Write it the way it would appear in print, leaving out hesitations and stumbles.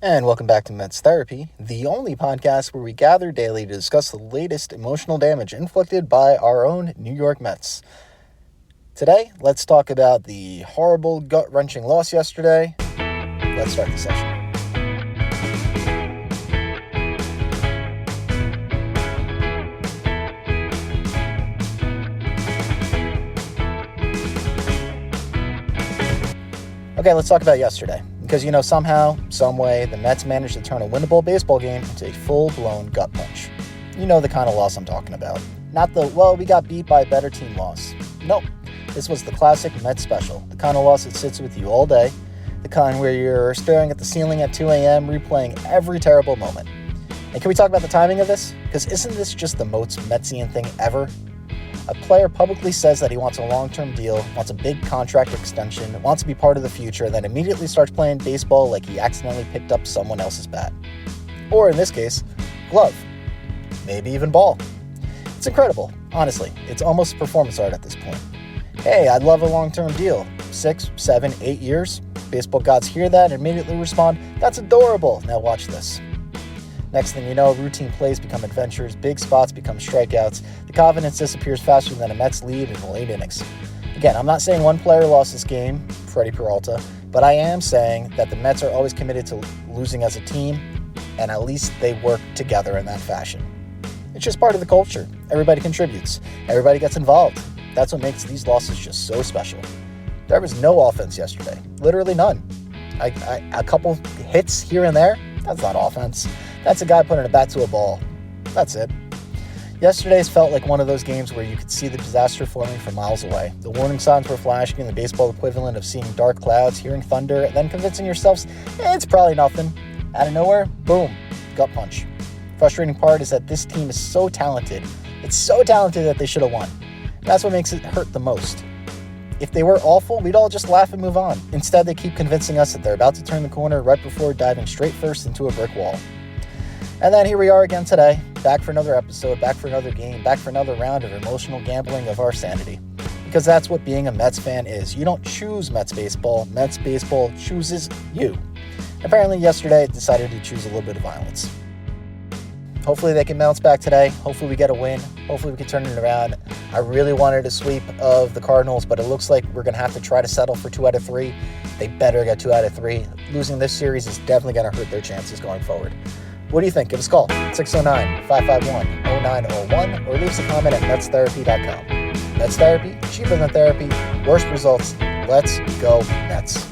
And welcome back to Mets Therapy, the only podcast where we gather daily to discuss the latest emotional damage inflicted by our own New York Mets. Today, let's talk about the horrible, gut-wrenching loss yesterday. Let's start the session. Okay, let's talk about yesterday. Because, somehow, someway, the Mets managed to turn a winnable baseball game into a full-blown gut punch. You know the kind of loss I'm talking about. Not the, we got beat by a better team loss. Nope. This was the classic Mets special. The kind of loss that sits with you all day. The kind where you're staring at the ceiling at 2 a.m., replaying every terrible moment. And can we talk about the timing of this? Because isn't this just the most Metsian thing ever? A player publicly says that he wants a long-term deal, wants a big contract extension, wants to be part of the future, and then immediately starts playing baseball like he accidentally picked up someone else's bat. Or in this case, glove. Maybe even ball. It's incredible, honestly. It's almost performance art at this point. Hey, I'd love a long-term deal. 6, 7, 8 years. Baseball gods hear that and immediately respond, that's adorable. Now watch this. Next thing you know, routine plays become adventures, big spots become strikeouts, the confidence disappears faster than a Mets lead in the late innings. Again, I'm not saying one player lost this game, Freddie Peralta, but I am saying that the Mets are always committed to losing as a team, and at least they work together in that fashion. It's just part of the culture. Everybody contributes. Everybody gets involved. That's what makes these losses just so special. There was no offense yesterday. Literally none. A couple hits here and there, that's not offense. That's a guy putting a bat to a ball. That's it. Yesterday's felt like one of those games where you could see the disaster forming from miles away. The warning signs were flashing, the baseball equivalent of seeing dark clouds, hearing thunder, and then convincing yourselves, it's probably nothing. Out of nowhere, boom, gut punch. Frustrating part is that this team is so talented. It's so talented that they should have won. That's what makes it hurt the most. If they were awful, we'd all just laugh and move on. Instead, they keep convincing us that they're about to turn the corner right before diving straight first into a brick wall. And then here we are again today, back for another episode, back for another game, back for another round of emotional gambling of our sanity. Because that's what being a Mets fan is. You don't choose Mets baseball chooses you. Apparently yesterday it decided to choose a little bit of violence. Hopefully they can bounce back today. Hopefully we get a win. Hopefully we can turn it around. I really wanted a sweep of the Cardinals, but it looks like we're going to have to try to settle for 2 out of 3. They better get 2 out of 3. Losing this series is definitely going to hurt their chances going forward. What do you think? Give us a call, 609-551-0901, or leave us a comment at metstherapy.com. Mets Therapy, cheaper than therapy, worst results. Let's go Mets.